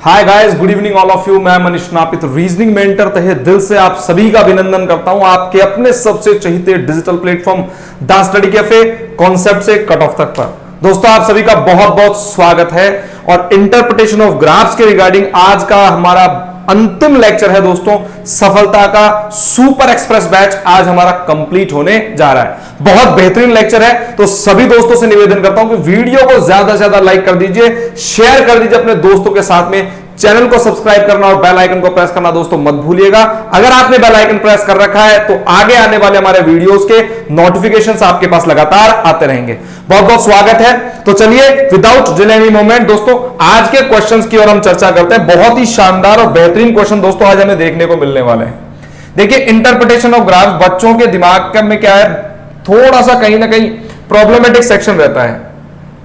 Hi guys, good evening all of you. मैं Manish Napit, reasoning mentor. तहे दिल से आप सभी का अभिनंदन करता हूं आपके अपने सबसे चहीते digital platform the study cafe concept से कट ऑफ तक पर। दोस्तों, आप सभी का बहुत बहुत स्वागत है। और इंटरप्रिटेशन ऑफ ग्राफ्स के रिगार्डिंग आज का हमारा अंतिम लेक्चर है दोस्तों। सफलता का सुपर एक्सप्रेस बैच आज हमारा कंप्लीट होने जा रहा है। बहुत बेहतरीन लेक्चर है, तो सभी दोस्तों से निवेदन करता हूं कि वीडियो को ज्यादा से ज्यादा लाइक कर दीजिए, शेयर कर दीजिए अपने दोस्तों के साथ में। चैनल को सब्सक्राइब करना और बेल आइकन को प्रेस करना दोस्तों मत भूलिएगा। अगर आपने बेल आइकन प्रेस कर रखा है तो आगे आने वाले हमारे वीडियोस के नोटिफिकेशंस आपके पास लगातार आते रहेंगे। बहुत बहुत स्वागत है। तो चलिए विदाउट डिले एनी मोमेंट दोस्तों आज के क्वेश्चंस की ओर हम चर्चा करते हैं। बहुत ही शानदार और बेहतरीन क्वेश्चन दोस्तों आज हमें देखने को मिलने वाले हैं। देखिए, इंटरप्रिटेशन ऑफ ग्राफ बच्चों के दिमाग में क्या है, थोड़ा सा कहीं ना कहीं प्रॉब्लमेटिक सेक्शन रहता है।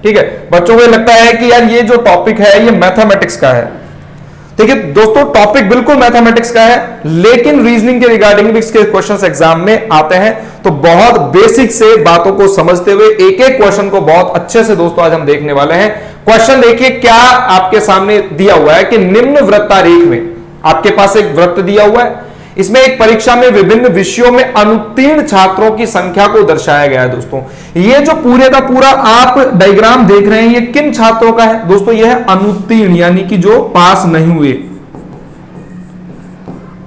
ठीक है, बच्चों को लगता है कि यार ये जो टॉपिक है ये मैथमेटिक्स का है। देखिए दोस्तों, टॉपिक बिल्कुल मैथमेटिक्स का है, लेकिन रीजनिंग के रिगार्डिंग भी इसके क्वेश्चंस एग्जाम में आते हैं। तो बहुत बेसिक से बातों को समझते हुए एक एक क्वेश्चन को बहुत अच्छे से दोस्तों आज हम देखने वाले हैं। क्वेश्चन देखिए क्या आपके सामने दिया हुआ है कि निम्न वृत्तारेख में आपके पास एक वृत्त दिया हुआ है। इसमें एक परीक्षा में विभिन्न विषयों में अनुत्तीर्ण छात्रों की संख्या को दर्शाया गया है। दोस्तों, ये जो पूरे का पूरा आप डायग्राम देख रहे हैं ये किन छात्रों का है दोस्तों? ये है अनुत्तीर्ण, यानी कि जो पास नहीं हुए,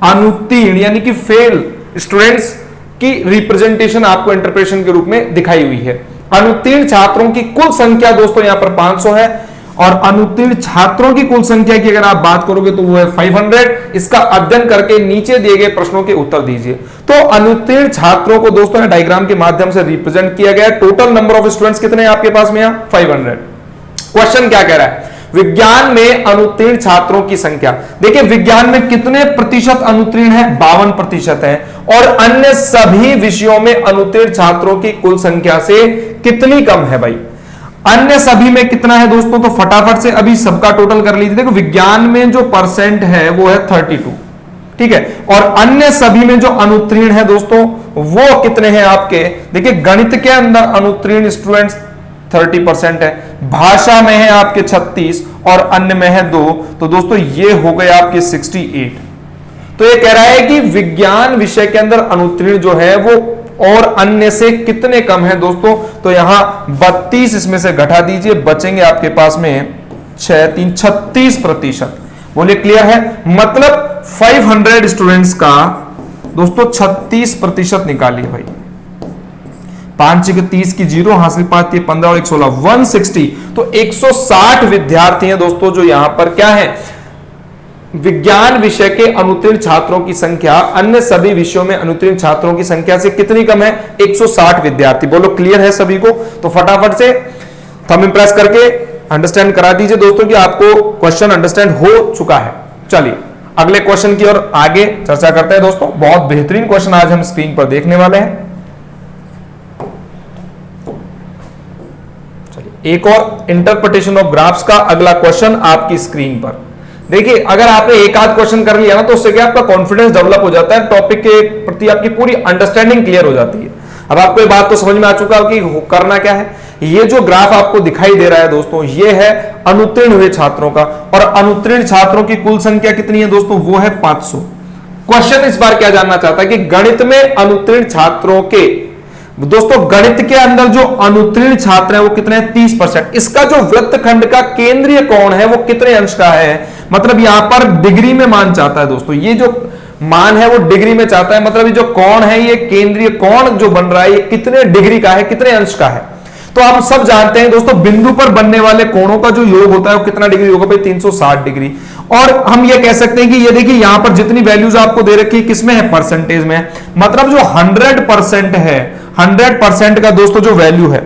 अनुत्तीर्ण यानी कि फेल स्टूडेंट्स की रिप्रेजेंटेशन आपको इंटरप्रिटेशन के रूप में दिखाई हुई है। अनुत्तीर्ण छात्रों की कुल संख्या दोस्तों यहां पर 500 है और अनुत्तीर्ण छात्रों की कुल संख्या की अगर आप बात करोगे तो वो है 500। इसका अध्ययन करके नीचे दिए गए प्रश्नों के उत्तर दीजिए। तो अनुत्तीर्ण छात्रों को दोस्तों डायग्राम के माध्यम से रिप्रेजेंट किया गया है। टोटल नंबर ऑफ स्टूडेंट्स कितने हैं आपके पास में? यहां 500। क्वेश्चन क्या कह रहा है? विज्ञान में अनुत्तीर्ण छात्रों की संख्या। देखिए, विज्ञान में कितने प्रतिशत अनुत्तीर्ण है? 52% है। और अन्य सभी विषयों में अनुत्तीर्ण छात्रों की कुल संख्या से कितनी कम है भाई? अन्य सभी में कितना है दोस्तों? तो फटाफट से अभी सबका टोटल कर लीजिए। देखो, विज्ञान में जो परसेंट है वो है 32, ठीक है। और अन्य सभी में जो अनुत्तीर्ण है दोस्तों वो कितने हैं आपके? देखिए, गणित के अंदर अनुत्तीर्ण स्टूडेंट्स 30% है, भाषा में है आपके 36 और अन्य में है 2। तो दोस्तों ये हो गए आपके 68। तो ये कह रहा है कि विज्ञान विषय के अंदर अनुत्तीर्ण जो है वो और अन्य से कितने कम है दोस्तों? तो यहां 32 इसमें से घटा दीजिए, बचेंगे आपके पास में 36%। बोलिए क्लियर है? मतलब 500 स्टूडेंट्स का दोस्तों 36% निकालिए भाई। 5 के 30 की 0 हासिल 5 15 और 1 16 160। तो 160 विद्यार्थी हैं दोस्तों जो यहां पर क्या है, विज्ञान विषय के अनुत्तीर्ण छात्रों की संख्या अन्य सभी विषयों में अनुत्तीर्ण छात्रों की संख्या से कितनी कम है? 160 विद्यार्थी। बोलो क्लियर है सभी को? तो फटाफट से थंब इंप्रेस करके अंडरस्टैंड करा दीजिए दोस्तों कि आपको क्वेश्चन अंडरस्टैंड हो चुका है। चलिए अगले क्वेश्चन की ओर आगे चर्चा करते हैं दोस्तों। बहुत बेहतरीन क्वेश्चन आज हम स्क्रीन पर देखने वाले हैं। चलिए एक और इंटरप्रिटेशन ऑफ ग्राफ्स का अगला क्वेश्चन आपकी स्क्रीन पर। देखिए, अगर आपने एक आध क्वेश्चन कर लिया ना तो उससे क्या आपका कॉन्फिडेंस डेवलप हो जाता है, टॉपिक के प्रति आपकी पूरी अंडरस्टैंडिंग क्लियर हो जाती है। अब आपको ये बात तो समझ में आ चुका है कि करना क्या है। ये जो ग्राफ आपको दिखाई दे रहा है दोस्तों ये है अनुत्तीर्ण हुए छात्रों का, और अनुत्तीर्ण छात्रों की कुल संख्या कितनी है दोस्तों? वो है 500। क्वेश्चन इस बार क्या जानना चाहता है कि गणित में अनुत्तीर्ण छात्रों के दोस्तों गणित के अंदर जो अनुत्तीर्ण छात्र हैं वो कितने हैं? 30%। इसका जो वृत्तखंड का केंद्रीय कोण है वो कितने अंश का है? मतलब यहां पर डिग्री में मान चाहता है दोस्तों। ये जो मान है वो डिग्री में चाहता है, मतलब ये जो कोण है ये केंद्रीय कोण जो बन रहा है ये कितने डिग्री का है, कितने अंश का है? तो हम सब जानते हैं दोस्तों बिंदु पर बनने वाले कोणों का जो योग होता है वो कितना डिग्री होगा भाई? 360 डिग्री। और हम ये कह सकते हैं कि ये देखिए यहां पर जितनी वैल्यूज आपको दे रखी है किसमें है? परसेंटेज में। मतलब जो 100% है, 100% का दोस्तों जो वैल्यू है,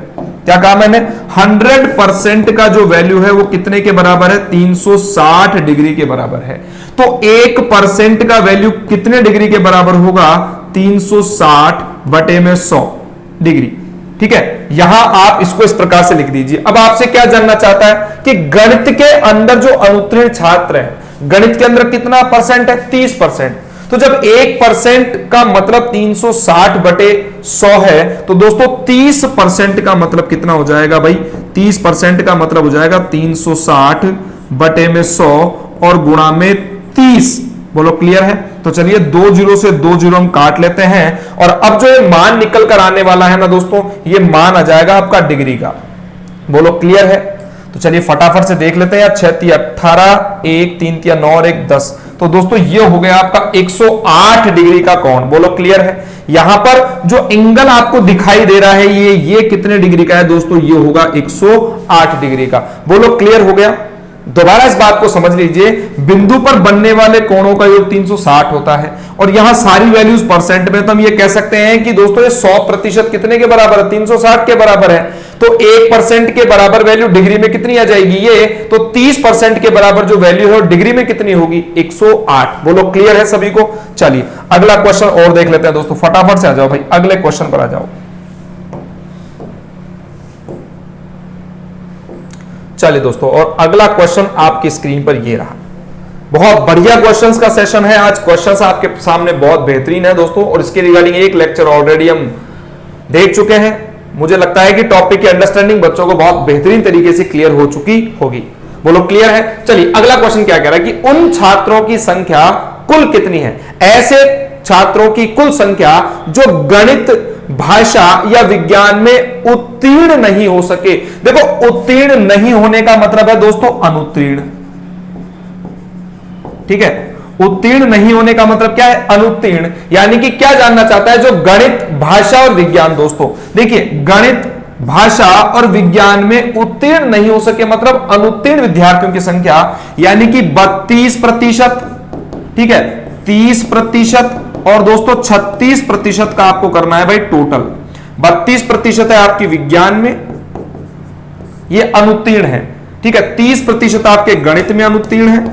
क्या कहा मैंने? 100% का जो वैल्यू है वो कितने के बराबर है? 360 डिग्री के बराबर है। तो 1% का वैल्यू कितने डिग्री के बराबर होगा? 360 बटे में 100 डिग्री। ठीक है, यहां आप इसको इस प्रकार से लिख दीजिए। अब आपसे क्या जानना चाहता है कि गणित के अंदर जो अनुत्तीर्ण छात्र हैं, गणित के अंदर कितना परसेंट है? 30%। तो जब 1% का मतलब 360 बटे 100 है तो दोस्तों 30% का मतलब कितना हो जाएगा भाई? 30% का मतलब हो जाएगा 360 बटे में 100 और गुणा में 30। बोलो क्लियर है? तो चलिए 2 जीरो से 2 जीरो हम काट लेते हैं और अब जो ये मान निकल कर आने वाला है ना दोस्तों, ये मान आ जाएगा आपका डिग्री का। बोलो क्लियर है? तो चलिए फटाफट से देख लेते हैं यार। 6 तिया 18, 1 3 तिया 9 और 1 10। तो दोस्तों ये हो गया आपका 108 डिग्री का कोण। बोलो क्लियर है? यहां पर जो एंगल आपको दिखाई दे रहा है ये कितने डिग्री का है दोस्तों? ये होगा 108 डिग्री का। बोलो क्लियर हो गया? दोबारा इस बात को समझ लीजिए, बिंदु पर बनने वाले कोणों का योग 360 होता है और यहां सारी वैल्यूज परसेंट में, तो हम ये कह सकते हैं कि दोस्तों ये 100% कितने के बराबर है? 360 के बराबर है। तो 1% के बराबर वैल्यू डिग्री में कितनी आ जाएगी? ये तो 30% के बराबर जो वैल्यू है डिग्री में कितनी होगी? 108। बोलो क्लियर है सभी को? चलिए अगला क्वेश्चन और देख लेते हैं दोस्तों। फटाफट से आ जाओ भाई, अगले क्वेश्चन पर आ जाओ। चलिए दोस्तों, और अगला क्वेश्चन आपकी स्क्रीन पर ये रहा। बहुत बढ़िया क्वेश्चंस का सेशन है आज। क्वेश्चंस आपके सामने बहुत बेहतरीन है दोस्तों, और इसके रिगार्डिंग एक लेक्चर ऑलरेडी हम देख चुके हैं। मुझे लगता है कि टॉपिक की अंडरस्टैंडिंग बच्चों को बहुत बेहतरीन तरीके से क्लियर हो चुकी होगी। बोलो क्लियर है? चलिए अगला क्वेश्चन क्या कह रहा है कि उन छात्रों की संख्या कुल कितनी है? ऐसे छात्रों की कुल संख्या जो गणित, भाषा या विज्ञान में उत्तीर्ण नहीं हो सके। देखो उत्तीर्ण नहीं होने का मतलब है दोस्तों अनुत्तीर्ण। ठीक है? उत्तीर्ण नहीं होने का मतलब क्या है? अनुत्तीर्ण। यानी कि क्या जानना चाहता है? जो गणित, भाषा और विज्ञान दोस्तों, देखिए गणित, भाषा और विज्ञान में उत्तीर्ण नहीं हो सके मतलब अनुत्तीर्ण विद्यार्थियों की संख्या यानी कि 32%। ठीक है? 30% और दोस्तों 36% का आपको करना है भाई टोटल। 32% है आपकी विज्ञान में, ये अनुत्तीर्ण है। ठीक है? 30% आपके गणित में अनुत्तीर्ण है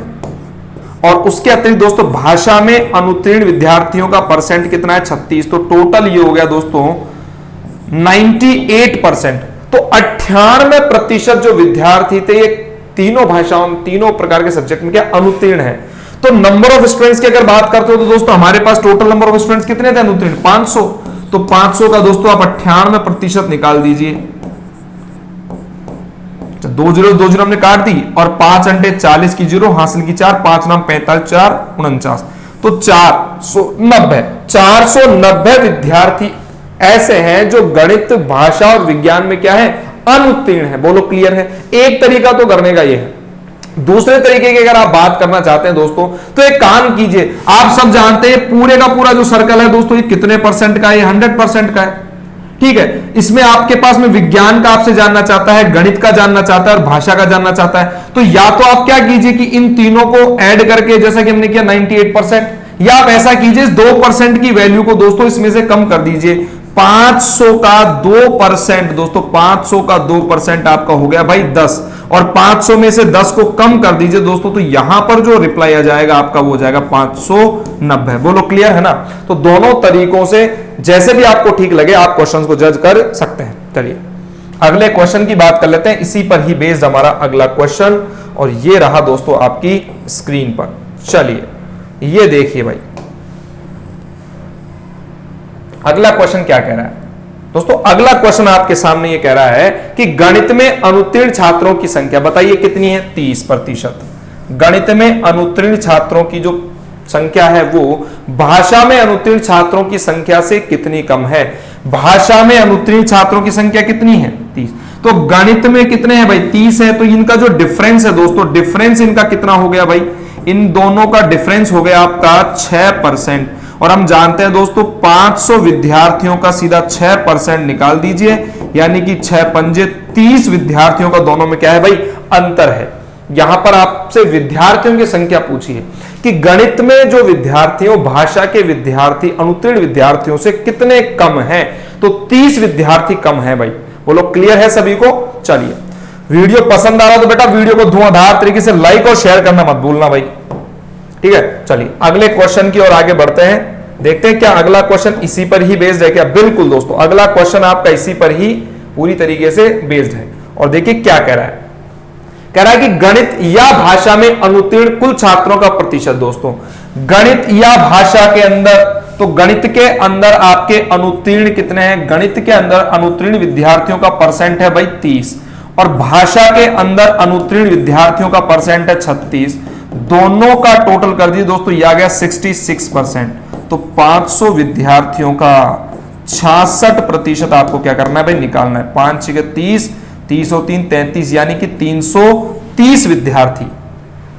और उसके अतिरिक्त दोस्तों भाषा में अनुत्तीर्ण विद्यार्थियों का परसेंट कितना है? 36। तो टोटल ये हो गया दोस्तों 98%। तो 98% जो विद्यार्थी थे ये तीनों भाषाओं, तीनों प्रकार के सब्जेक्ट में क्या अनुत्तीर्ण है। तो नंबर ऑफ स्टूडेंट्स की अगर बात करते हो तो दोस्तों हमारे पास टोटल नंबर ऑफ स्टूडेंट्स कितने थे अनुत्तीर्ण? 500। तो 500 का दोस्तों आप 98% निकाल दीजिए। 2 जीरो हमने काट दी और 5 अंटे 40 की जीरो, हासिल की 4, 5 नाम 45, 4 49। तो 490 विद्यार्थी ऐसे हैं जो गणित, भाषा और विज्ञान में क्या है? अनुत्तीर्ण है। बोलो क्लियर है? एक तरीका तो करने का ये है। दूसरे तरीके की अगर आप बात करना चाहते हैं दोस्तों तो एक काम कीजिए। आप सब जानते हैं पूरे का पूरा जो सर्कल है दोस्तों ये कितने परसेंट का है? 100% का है। ठीक है? इसमें आपके पास में विज्ञान का आपसे जानना चाहता है, गणित का जानना चाहता है और भाषा का जानना चाहता है। तो या तो आप क्या कीजिए कि इन तीनों को ऐड करके, जैसा कि हमने किया 98%, या आप ऐसा कीजिए 2% की वैल्यू को दोस्तों इसमें से कम कर दीजिए। 500 का 2% दोस्तों, 500 का 2% आपका हो गया भाई 10, और 500 में से 10 को कम कर दीजिए दोस्तों, तो यहां पर जो रिप्लाई आ जाएगा आपका वो हो जाएगा 590। बोलो क्लियर है ना? तो दोनों तरीकों से जैसे भी आपको ठीक लगे आप क्वेश्चन को जज कर सकते हैं। चलिए अगले क्वेश्चन की बात कर लेते हैं। इसी पर ही बेस्ड हमारा अगला क्वेश्चन, और ये रहा दोस्तों आपकी स्क्रीन पर। चलिए ये देखिए भाई, अगला क्वेश्चन क्या कह रहा है दोस्तों? अगला क्वेश्चन आपके सामने ये कह रहा है कि गणित में अनुत्तीर्ण छात्रों की संख्या बताइए कितनी है? 30%। गणित में अनुत्तीर्ण छात्रों की जो संख्या है वो भाषा में अनुत्तीर्ण छात्रों की संख्या से कितनी कम है? भाषा में अनुत्तीर्ण छात्रों की संख्या कितनी है? 30। तो गणित में कितने हैं भाई? 30 है। तो इनका जो डिफरेंस है दोस्तों, डिफरेंस इनका कितना हो गया भाई? इन दोनों का डिफरेंस हो गया आपका 6%। और हम जानते हैं दोस्तों 500 विद्यार्थियों का सीधा 6% निकाल दीजिए, यानी कि 6 पंजे 30 विद्यार्थियों का दोनों में क्या है भाई? अंतर है। यहां पर आपसे विद्यार्थियों की संख्या पूछी है कि गणित में जो विद्यार्थियों, भाषा के विद्यार्थी अनुत्तीर्ण विद्यार्थियों से कितने कम हैं? तो 30 विद्यार्थी कम है भाई। बोलो क्लियर है सभी को? चलिए वीडियो पसंद आ रहा तो बेटा वीडियो को धुआंधार तरीके से लाइक और शेयर करना मत भूलना भाई। ठीक है? चलिए अगले क्वेश्चन की ओर आगे बढ़ते हैं। देखते हैं क्या अगला क्वेश्चन इसी पर ही बेस्ड है क्या? बिल्कुल दोस्तों, अगला क्वेश्चन आपका इसी पर ही पूरी तरीके से बेस्ड है। और देखिए क्या कह रहा है। कह रहा है कि गणित या भाषा में अनुत्तीर्ण कुल छात्रों का प्रतिशत। दोस्तों गणित या भाषा के अंदर, तो गणित के अंदर आपके अनुत्तीर्ण कितने हैं? गणित के अंदर अनुत्तीर्ण विद्यार्थियों का परसेंट है भाई 30, और भाषा के अंदर अनुत्तीर्ण विद्यार्थियों का परसेंट है 36। दोनों का टोटल कर दिए दोस्तों, ये आ गया 66%। तो 500 विद्यार्थियों का 66% आपको क्या करना है भाई, निकालना है। 5 6 30, 30 और 3 33, यानी कि 330 विद्यार्थी।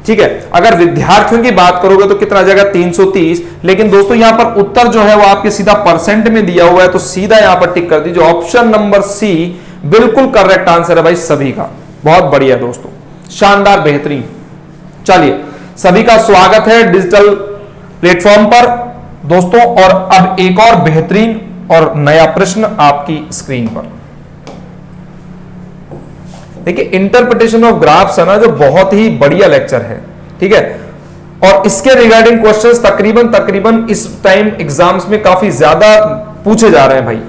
ठीक है, अगर विद्यार्थियों की बात करोगे तो कितना आ जाएगा, 330। लेकिन दोस्तों यहां पर उत्तर जो है वो आपके सीधा परसेंट में दिया हुआ है, तो सीधा यहां पर टिक कर दीजिए। ऑप्शन नंबर सी बिल्कुल करेक्ट आंसर है भाई सभी का। बहुत बढ़िया दोस्तों, शानदार, बेहतरीन। चलिए, सभी का स्वागत है डिजिटल प्लेटफॉर्म पर दोस्तों। और अब एक और बेहतरीन और नया प्रश्न आपकी स्क्रीन पर। देखिए, इंटरप्रिटेशन ऑफ ग्राफ्स है ना, जो बहुत ही बढ़िया लेक्चर है। ठीक है, और इसके रिगार्डिंग क्वेश्चंस तकरीबन इस टाइम एग्जाम्स में काफी ज्यादा पूछे जा रहे हैं भाई।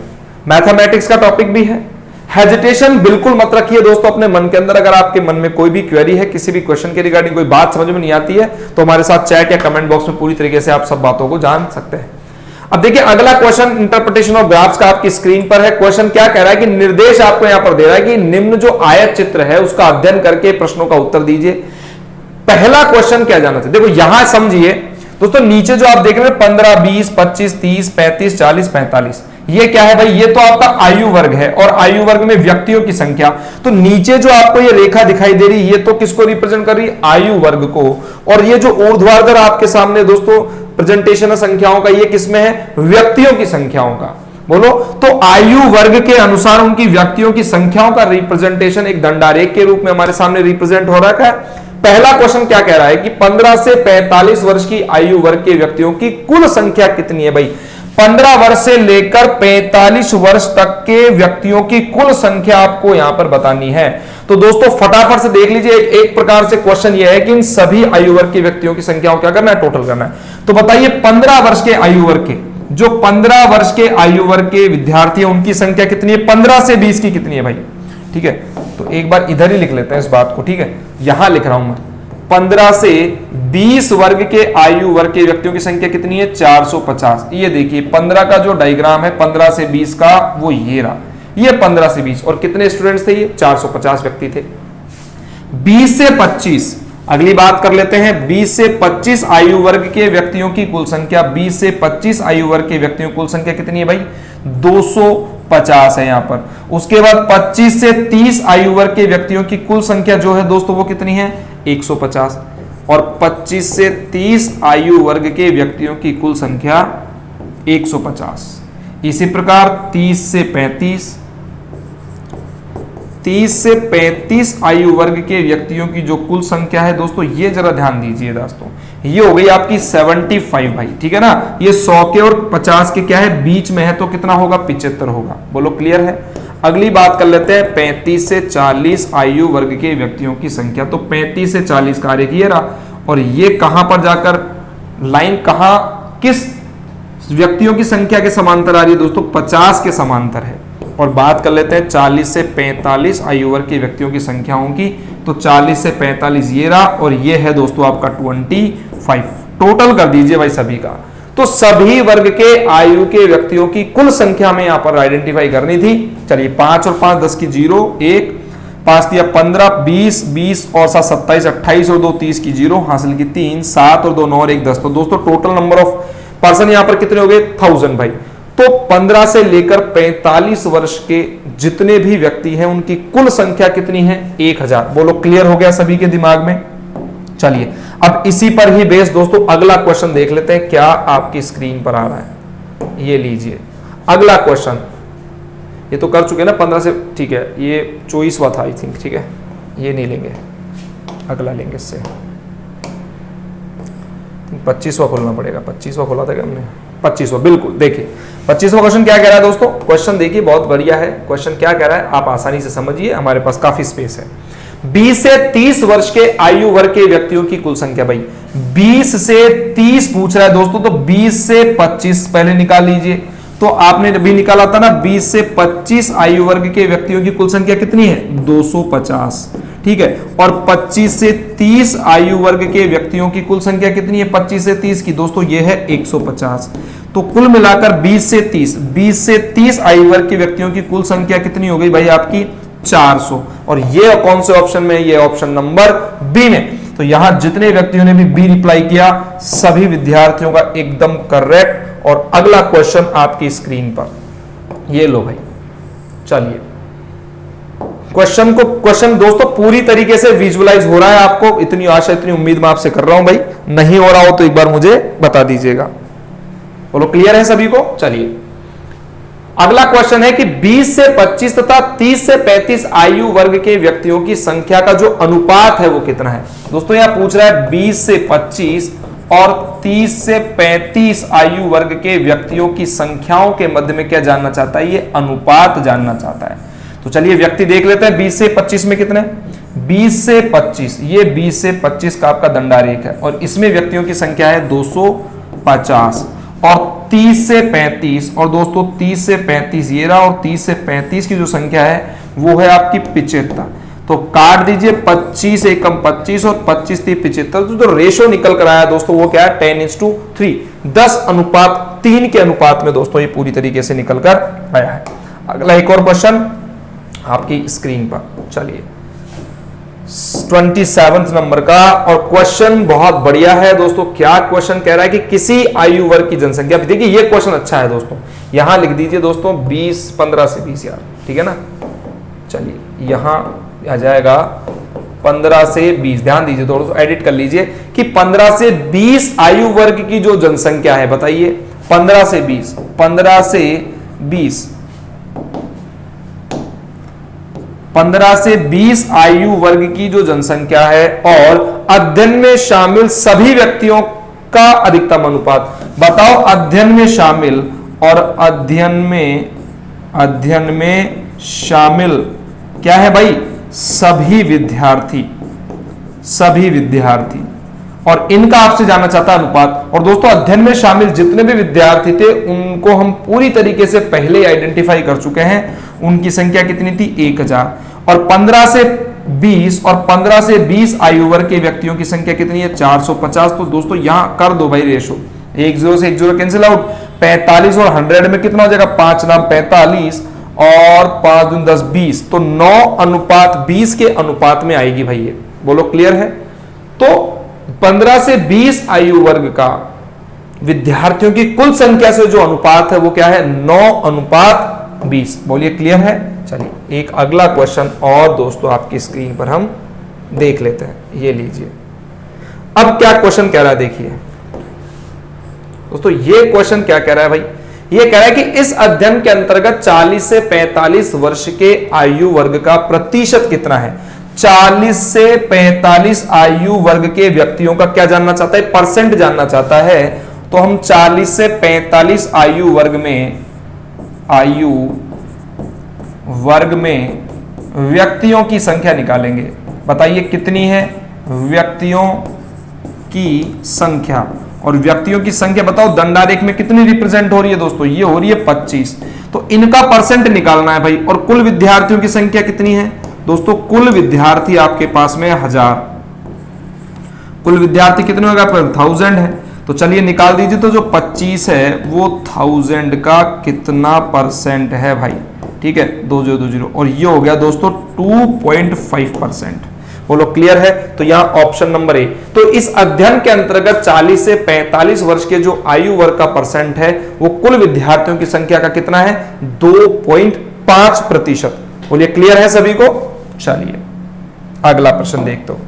मैथमेटिक्स का टॉपिक भी है। हेजिटेशन बिल्कुल मत रखिए दोस्तों अपने मन के अंदर। अगर आपके मन में कोई भी क्वेरी है, किसी भी क्वेश्चन के रिगार्डिंग कोई बात समझ में नहीं आती है, तो हमारे साथ चैट या कमेंट बॉक्स में पूरी तरीके से आप सब बातों को जान सकते हैं। अब देखिए, अगला क्वेश्चन इंटरप्रिटेशन ऑफ ग्राफ्स का आपकी स्क्रीन पर है। क्वेश्चन क्या कह रहा है कि निर्देश आपको यहां पर दे रहा है कि निम्न जो आयत चित्र है उसका अध्ययन करके प्रश्नों का उत्तर दीजिए। पहला क्वेश्चन क्या जाना चाहिए, देखो यहां समझिए दोस्तों, नीचे जो आप देख रहे हैं 15 20 25 30 35 40 45, ये क्या है भाई, ये तो आपका आयु वर्ग है, और आयु वर्ग में व्यक्तियों की संख्या। तो नीचे जो आपको ये रेखा दिखाई दे रही है, ये तो किसको रिप्रेजेंट कर रही है, आयु वर्ग को। और ये जो ऊर्ध्वाधर आपके सामने दोस्तों प्रेजेंटेशन है संख्याओं का, ये किसमें है, व्यक्तियों की संख्याओं का। बोलो, तो आयु वर्ग के अनुसार उनकी व्यक्तियों की संख्याओं का रिप्रेजेंटेशन एक दंडारेख के रूप में हमारे सामने रिप्रेजेंट हो रहा है। पहला क्वेश्चन क्या कह रहा है कि 15 से 45 वर्ष की आयु वर्ग के व्यक्तियों की कुल संख्या कितनी है भाई। 15 वर्ष से लेकर 45 वर्ष तक के व्यक्तियों की कुल संख्या आपको यहां पर बतानी है। तो दोस्तों फटाफट से देख लीजिए, एक प्रकार से क्वेश्चन यह है कि इन सभी आयु वर्ग के व्यक्तियों की संख्या को क्या करना है, टोटल करना है। तो बताइए 15 वर्ष के आयु वर्ग के, जो 15 वर्ष के आयु वर्ग के विद्यार्थी हैं उनकी संख्या कितनी है, 15 से 20 की कितनी है भाई। ठीक है, तो एक बार इधर ही लिख लेते हैं इस बात को। ठीक है, यहां लिख रहा हूं मैं, 15 से 20 वर्ग के आयु वर्ग के व्यक्तियों की संख्या कितनी है, 450। ये देखिए 15 का जो डायग्राम है 15 से 20 का, वो ये रहा, ये 15 से 20। और कितने स्टूडेंट्स थे, ये 450 व्यक्ति थे। 20 से 25 अगली बात कर लेते हैं। 20 से 25 आयु वर्ग के व्यक्तियों की कुल संख्या, 20 से 25 आयु वर्ग के व्यक्तियों की कुल संख्या कितनी है भाई, 250 है यहां पर। उसके बाद 25 से 30 आयु वर्ग के व्यक्तियों की कुल संख्या जो है दोस्तों वो कितनी है, 150। और 25 से 30 आयु वर्ग के व्यक्तियों की कुल संख्या 150। इसी प्रकार 30 से 35 आयु वर्ग के व्यक्तियों की जो कुल संख्या है दोस्तों, ये जरा ध्यान दीजिए दोस्तों, ये हो गई आपकी 75 भाई। ठीक है ना, ये 100 के और 50 के क्या है, बीच में है, तो कितना होगा, 75 होगा। बोलो क्लियर है। अगली बात कर लेते हैं 35 से 40 आयु वर्ग के व्यक्तियों की संख्या। तो 35 से 40 का आरेख ये रहा, और ये कहां पर जाकर लाइन कहां किस व्यक्तियों की संख्या के समांतर आ रही है दोस्तों, 50 के समांतर है। और बात कर लेते हैं 40 से 45 आयु वर्ग के व्यक्तियों की संख्याओं की। तो 40 से 45 ये रहा, और ये है दोस्तों आपका 25। टोटल कर दीजिए भाई सभी का। तो सभी वर्ग के आयु के व्यक्तियों की कुल संख्या में यहां पर आइडेंटिफाई करनी थी। चलिए 5 और 5 10 की 0, 1 5 दिया 15, 20 20 और 7 27, 28 और 2 30 की 0, हासिल की 3, 7 और 2 9 और 1 10। तो दोस्तों टोटल नंबर ऑफ पर्सन यहां पर कितने हो गए, 1000 भाई। तो 15 से लेकर 45 वर्ष के जितने भी व्यक्ति हैं उनकी कुल संख्या कितनी है, 1000। बोलो क्लियर हो गया सभी के दिमाग में। चलिए अब इसी पर ही बेस दोस्तों अगला क्वेश्चन देख लेते हैं, क्या आपकी स्क्रीन पर आ रहा है, ये लीजिए अगला क्वेश्चन। ये तो कर चुके ना 15 से, ठीक है, ये 24वां था आई थिंक। ठीक है, ये नहीं लेंगे, अगला लेंगे इससे। 25वां खोलना पड़ेगा, 25वां खोला था क्या हमने, 25वां बिल्कुल। देखिए 25वां क्वेश्चन क्या कह रहा है दोस्तों, क्वेश्चन देखिए बहुत बढ़िया है। क्वेश्चन क्या कह रहा है आप आसानी से समझिए, हमारे पास काफी स्पेस है। 20 से 30 वर्ष के आयु वर्ग के व्यक्तियों की कुल संख्या भाई, 20 से 30 पूछ रहा है दोस्तों, तो 20 से 25 पहले निकाल लीजिए। तो आपने भी निकाला था ना, 20 से 25 आयु वर्ग के व्यक्तियों की कुल संख्या कितनी है, 250। ठीक है, और 25 से 30 आयु वर्ग के व्यक्तियों की कुल संख्या कितनी है, 25 से 30 की दोस्तों ये है 150। तो कुल मिलाकर 20 से 30 आयु वर्ग के व्यक्तियों की कुल संख्या कितनी हो गई भाई आपकी, 400। और ये कौन से ऑप्शन में, ये ऑप्शन नंबर बी में। तो यहां जितने व्यक्तियों ने भी बी रिप्लाई किया सभी विद्यार्थियों का एकदम करेक्ट। और अगला क्वेश्चन आपकी स्क्रीन पर, ये लो भाई, चलिए क्वेश्चन दोस्तों पूरी तरीके से विजुअलाइज हो रहा है आपको, इतनी आशा इतनी उम्मीद मैं आपसे कर रहा हूं भाई। नहीं हो रहा हो तो एक बार मुझे बता दीजिएगा। बोलो क्लियर है सभी को। चलिए अगला क्वेश्चन है कि 20 से 25 तथा 30 से 35 आयु वर्ग के व्यक्तियों की संख्या का जो अनुपात है वो कितना है। दोस्तों यहां पूछ रहा है 20 से 25 और 30 से 35 आयु वर्ग के व्यक्तियों की संख्याओं के मध्य में क्या जानना चाहता है, ये अनुपात जानना चाहता है। तो चलिए व्यक्ति देख लेते हैं 20 से 25 में कितने, 20 से 25, ये 20 से 25 का आपका दंडारेख है और इसमें व्यक्तियों की संख्या है 250। और 30 से 35, और दोस्तों 30 से 35 ये रहा, और 30 से 35 की जो संख्या है वो है आपकी 75। तो काट दीजिए 25 एकम 25 और 25 3 75। तो जो रेशो निकल कर आया दोस्तों वो क्या है 10:3, 10:3 के अनुपात में दोस्तों ये पूरी तरीके से निकल कर आया है। अगला एक और क्वेश्चन आपकी स्क्रीन पर, चलिए 27 नंबर का, और क्वेश्चन बहुत बढ़िया है दोस्तों। क्या क्वेश्चन कह रहा है कि किसी आयु वर्ग की जनसंख्या, देखिए ये क्वेश्चन अच्छा है दोस्तों, यहां लिख दीजिए दोस्तों 20, 15 से 20 यार, ठीक है ना। चलिए यहां आ जाएगा 15 से 20, ध्यान दीजिए दोस्तों, एडिट कर लीजिए कि 15 से 20 आयु वर्ग की जो जनसंख्या है, बताइए 15 से 20, 15 से 20, 15 से 20 आयु वर्ग की जो जनसंख्या है और अध्ययन में शामिल सभी व्यक्तियों का अधिकतम अनुपात बताओ। अध्ययन में शामिल और अध्ययन में शामिल क्या है भाई, सभी विद्यार्थी, और इनका आपसे जानना चाहता है अनुपात। और दोस्तों अध्ययन में शामिल जितने भी विद्यार्थी थे उनको हम पूरी तरीके से पहले आइडेंटिफाई कर चुके हैं। उनकी संख्या कितनी थी 1000। और 15 से 20 और 15 से 20 आयु वर्ग के व्यक्तियों की संख्या कितनी है 450। तो दोस्तों यहां कर दो भाई रेशो, 1 0 से 1 0 कैंसिल आउट, 45 और 100 में कितना हो जाएगा 5 नाम 45 और 5 दूनी 10 20। तो 9:20 के अनुपात में आएगी भाई ये, बोलो क्लियर है। तो 15 से 20 आयु वर्ग का विद्यार्थियों की कुल संख्या से जो अनुपात है वो क्या है 9:20। बोलिए क्लियर है। चलिए एक अगला क्वेश्चन और दोस्तों आपकी स्क्रीन पर हम देख लेते हैं, ये लीजिए। अब क्या क्वेश्चन कह रहा है देखिए दोस्तों, ये क्वेश्चन क्या कह रहा है भाई, ये कह रहा है कि इस अध्ययन के अंतर्गत 40 से 45 वर्ष के आयु वर्ग का प्रतिशत कितना है। 40 से 45 आयु वर्ग के व्यक्तियों का क्या जानना चाहता है, परसेंट जानना चाहता है। तो हम 40 से 45 आयु वर्ग में व्यक्तियों की संख्या निकालेंगे। बताइए कितनी है व्यक्तियों की संख्या, और व्यक्तियों की संख्या बताओ दंडारेख में कितनी रिप्रेजेंट हो रही है दोस्तों, ये हो रही है 25। तो इनका परसेंट निकालना है भाई। और कुल विद्यार्थियों की संख्या कितनी है दोस्तों, कुल विद्यार्थी आपके पास में 1000। कुल विद्यार्थी कितने होगा 1000 है। तो चलिए निकाल दीजिए। तो जो 25 है वो 1000 का कितना परसेंट है भाई, ठीक है 2020, और ये हो गया दोस्तों 2.5%। बोलो क्लियर है। तो यहां ऑप्शन नंबर ए। तो इस अध्ययन के अंतर्गत 40 से 45 वर्ष के जो आयु वर्ग का परसेंट है वो कुल विद्यार्थियों की संख्या का कितना है 2.5%। बोलिए क्लियर है सभी को। चलिए अगला प्रश्न देखते हो।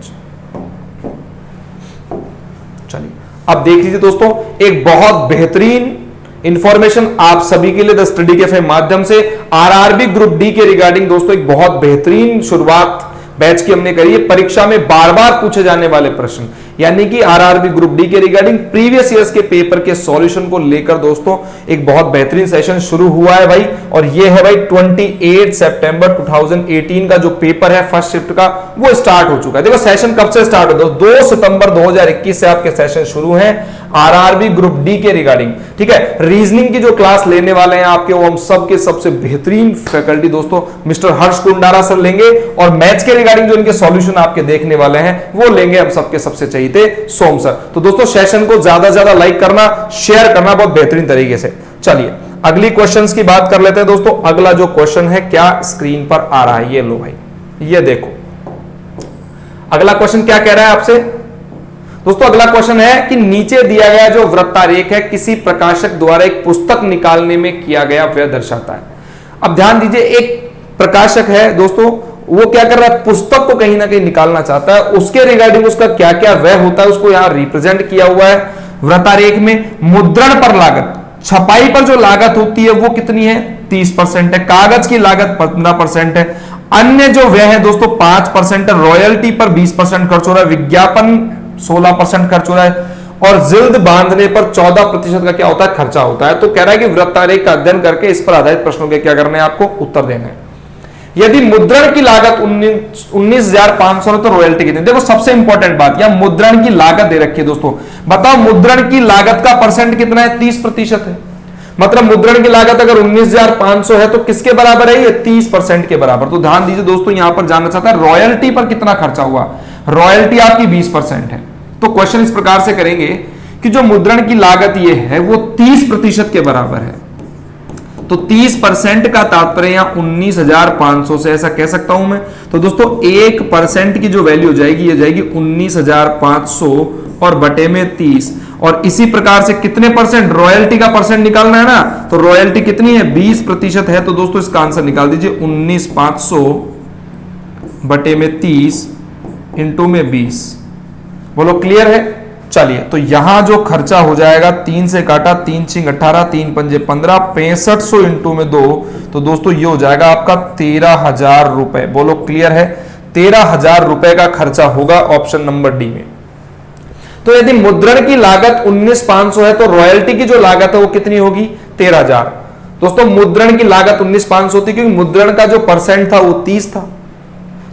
चलिए अब देख लीजिए दोस्तों, एक बहुत बेहतरीन इंफॉर्मेशन आप सभी के लिए द स्टडी कैफे माध्यम से आरआरबी ग्रुप डी के रिगार्डिंग दोस्तों एक बहुत बेहतरीन शुरुआत बैच की हमने करी है। परीक्षा में बार बार पूछे जाने वाले प्रश्न, यानी कि आरआरबी ग्रुप डी के रिगार्डिंग प्रीवियस ईयर्स के पेपर के सॉल्यूशन को लेकर दोस्तों एक बहुत बेहतरीन सेशन शुरू हुआ है भाई। और ये है भाई 28 सितंबर 2018 का जो पेपर है फर्स्ट शिफ्ट का वो स्टार्ट हो चुका है। देखो सेशन कब से स्टार्ट हो, 2 सितंबर 2021 से आपके सेशन शुरू हैं आरआरबी ग्रुप डी के रिगार्डिंग, ठीक है। रीजनिंग की जो क्लास लेने वाले हैं आपके, वो हम सबके सबसे बेहतरीन फैकल्टी दोस्तों मिस्टर हर्ष कुंडारा सर लेंगे, और मैथ्स के रिगार्डिंग जो इनके सॉल्यूशन आपके देखने वाले हैं वो लेंगे हम सबके सबसे चाहिए सोम सर। तो दोस्तों सेशन को ज्यादा से ज्यादा लाइक करना, शेयर करना बहुत बेहतरीन तरीके से। चलिए अगली क्वेश्चंस की बात कर लेते हैं दोस्तों। अगला जो क्वेश्चन है क्या स्क्रीन पर आ रहा है, ये लो भाई, ये देखो। अगला क्वेश्चन क्या कह रहा है आपसे, दोस्तों अगला क्वेश्चन है कि नीचे दिया गया जो वृत्तारेख है किसी प्रकाशक द्वारा एक पुस्तक निकालने में किया गया व्यय दर्शाता है। अब ध्यान दीजिए, एक प्रकाशक है दोस्तों, वो क्या कर रहा है, पुस्तक को कहीं ना कहीं निकालना चाहता है, उसके रिगार्डिंग उसका क्या क्या व्यय होता है उसको यहां रिप्रेजेंट किया हुआ है वृत्तारेख में। मुद्रण पर लागत, छपाई पर जो लागत होती है वो कितनी है, 30% है। कागज की लागत 15% है। अन्य जो व्यय है दोस्तों 5% है। रॉयल्टी पर 20% खर्च हो रहा है। विज्ञापन 16% खर्च हो रहा है और जिल्द बांधने पर 14% का क्या होता है, खर्चा होता है। तो कह रहा है कि वृत्तारेख का अध्ययन करके इस पर आधारित प्रश्नों के क्या करने हैं, आपको उत्तर देने हैं। यदि मुद्रण की लागत 19,500 है तो रॉयल्टी कितनी, देखो सबसे इंपॉर्टेंट बात, या मुद्रण की लागत दे रखी है दोस्तों, बताओ मुद्रण की लागत का परसेंट कितना है, 30% है। मतलब मुद्रण की लागत अगर 19,500 है तो किसके बराबर है, ये 30% के बराबर। तो ध्यान दीजिए दोस्तों, यहां पर जानना चाहता है रॉयल्टी पर कितना खर्चा हुआ, रॉयल्टी आपकी 20% है। तो क्वेश्चन इस प्रकार से करेंगे कि जो मुद्रण की लागत ये है वो 30% के बराबर है। तो 30% का तात्पर्य यहां 19,500 से ऐसा कह सकता हूं मैं। तो दोस्तों 1% की जो वैल्यू हो जाएगी ये जाएगी 19,500 और बटे में 30। और इसी प्रकार से कितने परसेंट, रॉयल्टी का परसेंट निकालना है ना, तो रॉयल्टी कितनी है, 20% है। तो दोस्तों इसका आंसर निकाल दीजिए 19,500 बटे में 30 इंटू में 20। बोलो क्लियर है। चलिए, तो यहां जो खर्चा हो जाएगा 3 से काटा, 3 छिंग 18, 3 पंजे 15, 6500 इंटू में 2, तो दोस्तों ये हो जाएगा आपका 13,000 रुपए। बोलो क्लियर है, 13,000 रुपए का खर्चा होगा ऑप्शन नंबर डी में। तो यदि मुद्रण की लागत 19,500 है तो रॉयल्टी की जो लागत है वो कितनी होगी, 13,000। दोस्तों मुद्रण की लागत 19,500 थी क्योंकि मुद्रण का जो परसेंट था वो 30 था।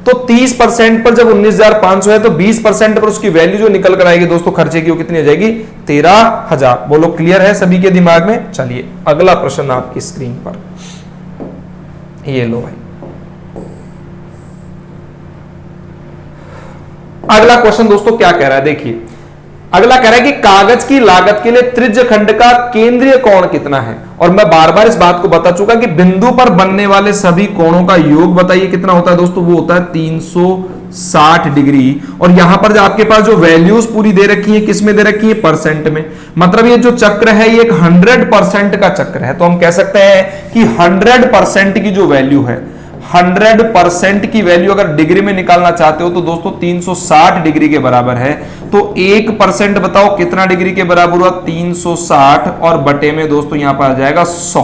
तो 30% पर जब 19,500 है तो 20% पर उसकी वैल्यू जो निकल कर आएगी दोस्तों खर्चे की, वो कितनी हो जाएगी, 13,000। बोलो क्लियर है सभी के दिमाग में। चलिए अगला प्रश्न आपकी स्क्रीन पर, ये लो भाई। अगला क्वेश्चन दोस्तों क्या कह रहा है, देखिए अगला कह रहा है कि कागज की लागत के लिए त्रिज्य खंड का केंद्रीय कोण कितना है। और मैं बार बार इस बात को बता चुका कि बिंदु पर बनने वाले सभी कोणों का योग बताइए कितना होता है दोस्तों, वो होता है 360 डिग्री। और यहां पर जो आपके पास जो वैल्यूज पूरी दे रखी है, किस में दे रखी है, परसेंट में। मतलब ये जो चक्र है ये एक 100% का चक्र है। तो हम कह सकते हैं कि 100% की जो वैल्यू है, 100% की वैल्यू अगर डिग्री में निकालना चाहते हो तो दोस्तों 360 डिग्री के बराबर है। तो 1% बताओ कितना डिग्री के बराबर हुआ, 360 और बटे में दोस्तों यहां पर आ जाएगा 100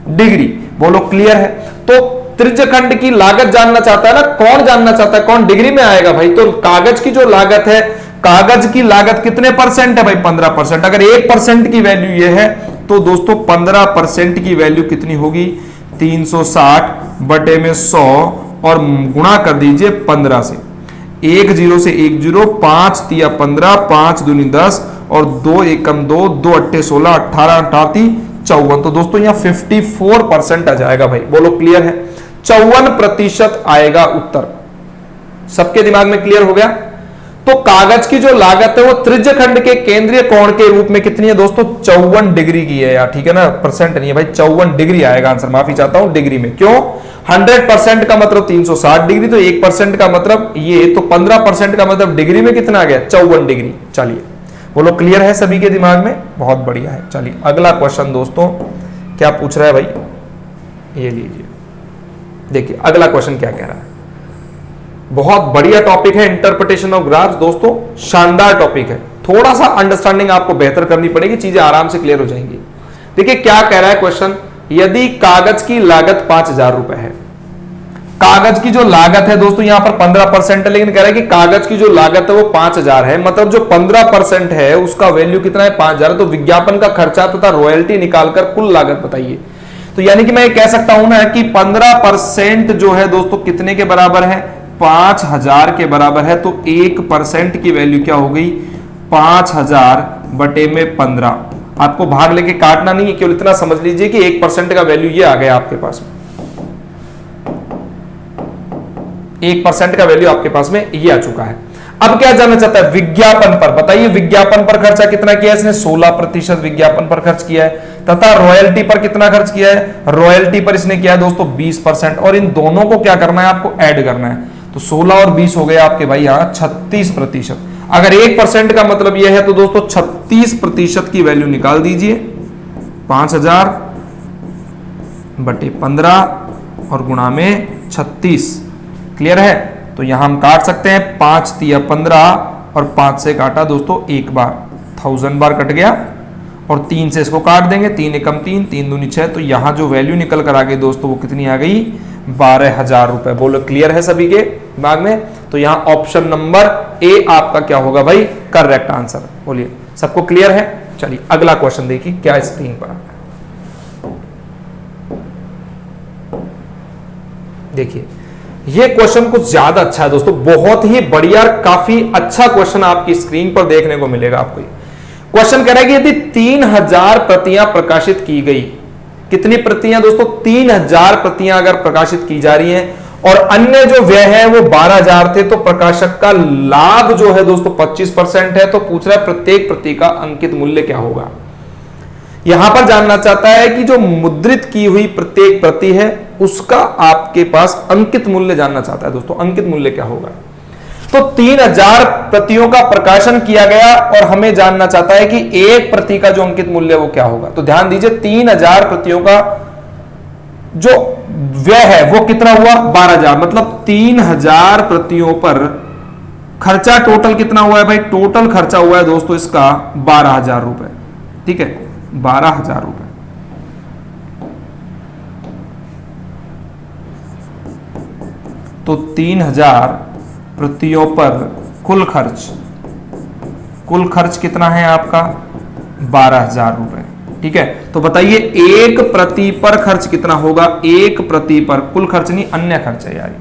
डिग्री। बोलो क्लियर है। तो त्रिज्यखंड की लागत जानना चाहता है ना, कौन जानना चाहता है, कौन डिग्री में आएगा भाई। तो कागज की जो लागत है, कागज की लागत कितने परसेंट है भाई, 15%। अगर 1% की वैल्यू ये है तो दोस्तों 15% की वैल्यू कितनी होगी, 360 बटे में 100 और गुणा कर दीजिए 15 से। 1 0 से 1 0, 5 तिया 15, 5 दूनी 10 और 2 एकम 2, 2 अट्ठे 16, 18 अट्ठाती 54। तो दोस्तों यहां 54% आ जाएगा भाई। बोलो क्लियर है, 54% आएगा उत्तर। सबके दिमाग में क्लियर हो गया। तो कागज की जो लागत है वो त्रिज्यखंड के केंद्रीय कोण के रूप में कितनी है दोस्तों, 54 डिग्री की है यार, ठीक है ना, परसेंट नहीं है भाई, 54 डिग्री आएगा आंसर। माफी चाहता हूं, डिग्री में। क्यों, 100% का मतलब 360 डिग्री, तो 1% का मतलब ये, तो 15% का मतलब डिग्री में कितना आ गया, 54 डिग्री। चलिए बोलो क्लियर है सभी के दिमाग में, बहुत बढ़िया है। चलिए अगला क्वेश्चन दोस्तों क्या पूछ रहा है भाई, ये लीजिए, देखिए अगला क्वेश्चन क्या कह रहा है। बहुत बढ़िया टॉपिक है इंटरप्रिटेशन ऑफ ग्राफ्स दोस्तों, शानदार टॉपिक है। थोड़ा सा अंडरस्टैंडिंग आपको बेहतर करनी पड़ेगी, चीजें आराम से क्लियर हो जाएंगी। देखिए क्या कह रहा है क्वेश्चन, यदि कागज की लागत 5,000 रुपए है, कागज की जो लागत है दोस्तों यहां पर 15% है, लेकिन कह रहा है कि कागज की जो लागत है वो 5,000 है, मतलब जो 15% है उसका वैल्यू कितना है, 5,000। तो विज्ञापन का खर्चा तथा रॉयल्टी निकालकर कुल लागत बताइए। तो यानी कि मैं कह सकता हूं ना कि 15% जो है दोस्तों कितने के बराबर है, 5,000 के बराबर है। तो 1% की वैल्यू क्या हो गई, 5,000 बटे में 15। आपको भाग लेके काटना नहीं है, केवल इतना समझ लीजिए कि 1% का वैल्यू ये आ गया आपके पास में, 1% का वैल्यू आपके पास में ये आ चुका है। अब क्या जानना चाहता है, विज्ञापन पर बताइए, विज्ञापन पर खर्चा कितना किया है इसने, 16% विज्ञापन पर खर्च किया है। तथा रॉयल्टी पर कितना खर्च किया है, रॉयल्टी पर इसने किया है दोस्तों 20%। और इन दोनों को क्या करना है, आपको ऐड करना है। तो 16 और 20 हो गए आपके भाई यहाँ 36%। अगर 1% का मतलब यह है तो दोस्तों 36% की वैल्यू निकाल दीजिए। 5000 बटे 15 और गुणा में 36। क्लियर है? तो यहां हम काट सकते हैं। 5 तिया 15 और 5 से काटा दोस्तों एक बार, 1000 बार कट गया। और 3 से इसको काट देंगे, 3 एकम 3, 3 दूनी 6। तो यहां जो वैल्यू निकल कर आ गई दोस्तों वो कितनी आ गई? 12,000 रुपए। बोलो क्लियर है सभी के दिमाग में? तो यहां ऑप्शन नंबर ए आपका क्या होगा भाई? Correct answer. बोलिए सबको क्लियर है? चलिए अगला क्वेश्चन देखिए क्या स्क्रीन पर आता है। देखिए ये क्वेश्चन कुछ ज्यादा अच्छा है दोस्तों, बहुत ही बढ़िया, काफी अच्छा क्वेश्चन आपकी स्क्रीन पर देखने को मिलेगा आपको। क्वेश्चन कह रहा है कि यदि 3000 प्रतियां प्रकाशित की गई, कितनी प्रतियां दोस्तों? 3000 प्रतियां अगर प्रकाशित की जा रही हैं और अन्य जो व्यय है वो 12,000 थे, तो प्रकाशक का लाभ जो है दोस्तों 25% है। तो पूछ रहा है प्रत्येक प्रति का अंकित मूल्य क्या होगा। यहां पर जानना चाहता है कि जो मुद्रित की हुई प्रत्येक प्रति है उसका आपके पास अंकित मूल्य जानना चाहता है दोस्तों। अंकित मूल्य क्या होगा? तो 3000 प्रतियों का प्रकाशन किया गया और हमें जानना चाहता है कि एक प्रति का जो अंकित मूल्य है वो क्या होगा। तो ध्यान दीजिए 3000 प्रतियों का जो व्यय है वो कितना हुआ? 12,000। मतलब 3000 प्रतियों पर खर्चा टोटल कितना हुआ है भाई? टोटल खर्चा हुआ है दोस्तों इसका 12,000 रुपए। ठीक है, 12,000 रुपए। तो 3000 प्रतियों पर कुल खर्च कितना है आपका? 12,000 रुपए। ठीक है, तो बताइए एक प्रति पर खर्च कितना होगा? एक प्रति पर, कुल खर्च नहीं, अन्य खर्च है यार।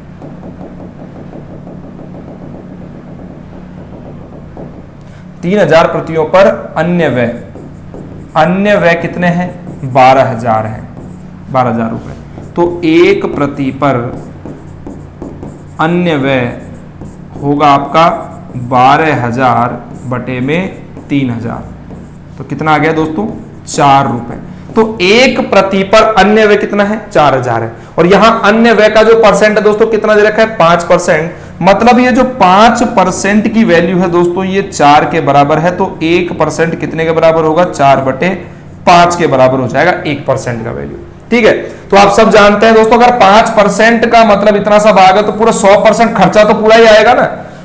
3000 प्रतियों पर अन्य व्यय कितने हैं? 12,000 है, 12,000 रुपए। तो एक प्रति पर अन्य व्यय होगा आपका 12,000 बटे में 3000। तो कितना आ गया दोस्तों? 4 रुपए। तो एक प्रति पर अन्य व्यय कितना है? 4,000 है। और यहां अन्य व्यय का जो परसेंट है दोस्तों कितना दे रखा है? 5%। मतलब ये जो 5% की वैल्यू है दोस्तों ये 4 के बराबर है। तो 1% कितने के बराबर होगा? 4/5 के बराबर हो जाएगा 1% का वैल्यू। ठीक है, तो आप सब जानते हैं दोस्तों अगर 5% का मतलब इतना सा भाग है तो पूरा 100% खर्चा तो पूरा ही आएगा ना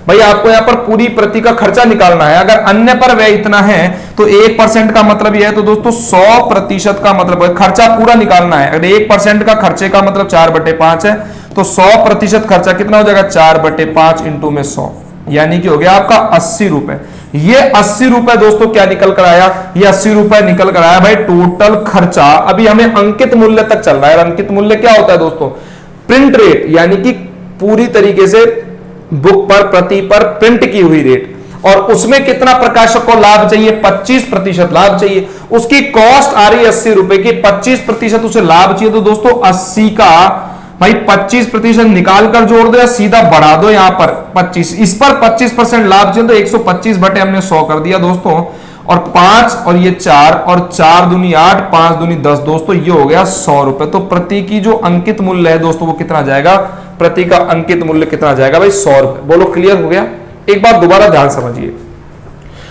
भाई। आपको यहां पर पूरी प्रति का खर्चा निकालना है। अगर अन्य पर व्यय इतना है तो 1% का मतलब यह है तो दोस्तों 100% का मतलब खर्चा पूरा निकालना है। अगर 1% का खर्चे का मतलब 4/5 है तो 100% खर्चा कितना हो जाएगा? 4/5 इंटू में 100, यानी कि हो गया आपका 80 रुपए। ये 80 रुपए दोस्तों क्या निकल कर आया? ये 80 रुपए निकल कर आया भाई टोटल खर्चा। अभी हमें अंकित मूल्य तक चल रहा है। अंकित मूल्य क्या होता है दोस्तों? प्रिंट रेट, यानी कि पूरी तरीके से बुक पर प्रति पर प्रिंट की हुई रेट। और उसमें कितना प्रकाशक को लाभ चाहिए? 25% लाभ चाहिए। उसकी कॉस्ट आ रही है 80 रुपए की, 25% उसे लाभ चाहिए। तो दोस्तों 80 का भाई 25% निकाल कर जोड़ दो या सीधा बढ़ा दो यहां पर 25। इस पर 25% लाभ चाहिए तो 125 बटे हमने 100 कर दिया दोस्तों। और 5 और ये 4 और 4 दूनी 8, 5 दूनी 10 दोस्तों ये हो गया 100 रुपए। तो प्रति की जो अंकित मूल्य है दोस्तों वो कितना जाएगा? प्रति का अंकित मूल्य कितना जाएगा भाई? 100 रुपए। बोलो क्लियर हो गया? एक बात दोबारा ध्यान समझिए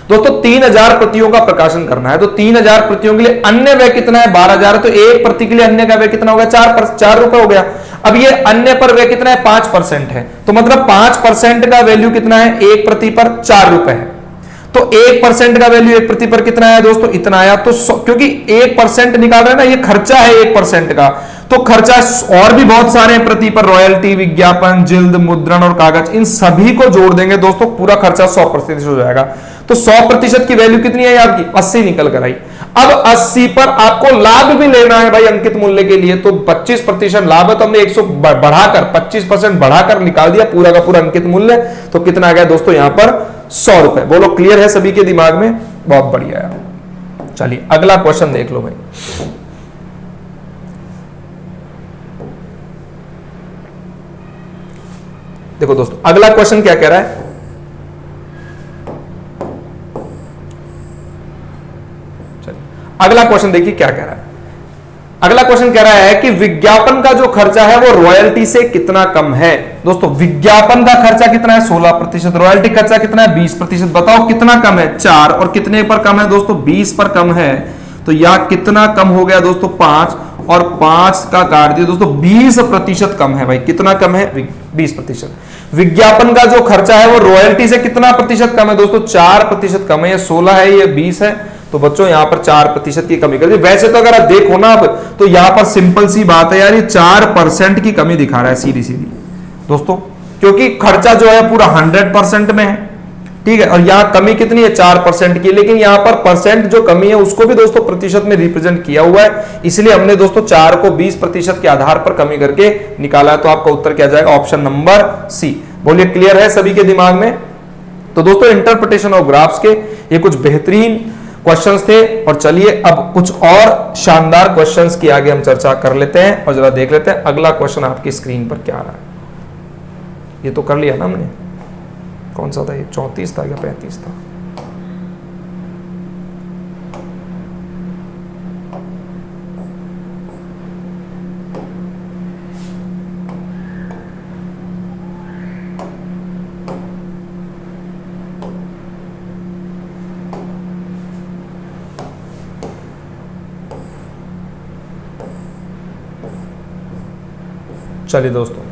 दोस्तों, 3000 प्रतियों का प्रकाशन करना है तो 3000 प्रतियों के लिए अन्य व्यय कितना है? 12,000। तो एक प्रति के लिए अन्य का व्यय कितना हो गया? 4 रुपए हो गया। अब ये अन्य पर व्यय कितना है? 5% है। तो मतलब 5% का वैल्यू कितना है? एक प्रति पर 4 रुपए है। तो 1% का वैल्यू एक प्रति पर कितना आया दोस्तों? इतना आया। तो क्योंकि 1% निकाल रहे हैं ना, ये खर्चा है 1% का, तो खर्चा और भी बहुत सारे हैं प्रति पर, रॉयल्टी, विज्ञापन, जिल्द, मुद्रण और कागज, इन सभी को जोड़ देंगे दोस्तों पूरा खर्चा 100% हो जाएगा। तो 100% की वैल्यू कितनी है आपकी? 80 निकल कर आई। अब 80 पर आपको लाभ भी लेना है भाई अंकित मूल्य के लिए, तो 25% लाभ है तो हमने 100 बढ़ाकर 25% बढ़ाकर निकाल दिया पूरा का पूरा अंकित मूल्य। तो कितना आ गया दोस्तों यहां पर? 100 रुपए। बोलो क्लियर है सभी के दिमाग में? बहुत बढ़िया है। चलिए अगला क्वेश्चन देख लो भाई। देखो दोस्तों अगला क्वेश्चन क्या कह रहा है? चलिए अगला क्वेश्चन देखिए क्या कह रहा है। अगला क्वेश्चन कह रहा है कि विज्ञापन का जो खर्चा है वो रॉयल्टी से कितना कम है। दोस्तों विज्ञापन का खर्चा कितना है 16%, रॉयल्टी खर्चा कितना है 20%। बताओ कितना कम है, 4 और कितने पर कम है दोस्तों 20 पर कम है। तो यह कितना कम हो गया दोस्तों 5 और 5 का काट दिया दोस्तों 20% कम है। भाई कितना कम है 20%। विज्ञापन का जो खर्चा है वो रॉयल्टी से कितना प्रतिशत कम है दोस्तों 4% कम है। ये 16 है ये 20 है, तो बच्चों यहां पर 4% की कमी कर दी। वैसे तो अगर आप देखो ना अब तो यहां पर सिंपल सी बात है यार, ये 4% की कमी दिखा रहा है सीधी सीधी दोस्तों, क्योंकि खर्चा जो है पूरा 100% में है, ठीक है। और यहां कमी कितनी है 4% की, लेकिन यहां पर परसेंट जो कमी है उसको भी दोस्तों प्रतिशत में रिप्रेजेंट किया हुआ है, इसलिए हमने दोस्तों 4 को 20% के आधार पर कमी करके निकाला है। तो आपका उत्तर क्या जाएगा, ऑप्शन नंबर सी। बोलिए क्लियर है सभी के दिमाग में। तो दोस्तों इंटरप्रिटेशन ऑफ ग्राफ्स के ये कुछ बेहतरीन क्वेश्चंस थे, और चलिए अब कुछ और शानदार क्वेश्चंस की आगे हम चर्चा कर लेते हैं और जरा देख लेते हैं अगला क्वेश्चन आपकी स्क्रीन पर क्या आ रहा है। ये तो कर लिया ना हमने, कौन सा था ये 34 था या 35 था। चलिए दोस्तों,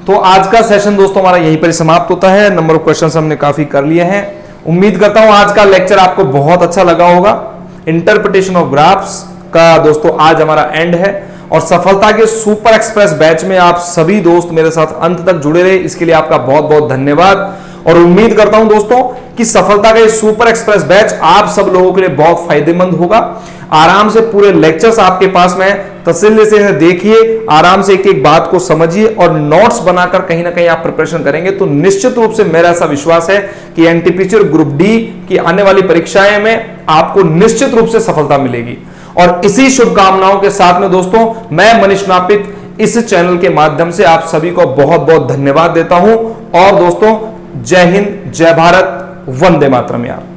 तो आज का सेशन दोस्तों हमारा यहीं पर समाप्त होता है। नंबर ऑफ क्वेश्चंस हमने काफी कर लिए हैं। उम्मीद करता हूं आज का लेक्चर आपको बहुत अच्छा लगा होगा। इंटरप्रिटेशन ऑफ ग्राफ्स का दोस्तों आज हमारा एंड है, और सफलता के सुपर एक्सप्रेस बैच में आप सभी दोस्त मेरे साथ अंत तक जुड़े रहे, इसके लिए आपका बहुत बहुत धन्यवाद। और उम्मीद करता हूं दोस्तों कि सफलता का ये सुपर एक्सप्रेस बैच आप सब लोगों के लिए बहुत फायदेमंद होगा। आराम से पूरे लेक्चर्स आपके पास में है, तसल्ली से देखिए, आराम से एक एक बात को समझिए, और नोट्स बनाकर कहीं ना कहीं आप प्रिपरेशन करेंगे तो निश्चित रूप से मेरा ऐसा विश्वास है कि एनटीपीसी ग्रुप डी की आने वाली परीक्षाएं में आपको निश्चित रूप से सफलता मिलेगी। और इसी शुभकामनाओं के साथ में दोस्तों मैं मनीष नापित इस चैनल के माध्यम से आप सभी को बहुत बहुत धन्यवाद देता हूं। और दोस्तों जय हिंद, जय भारत, वंदे मातरम यार।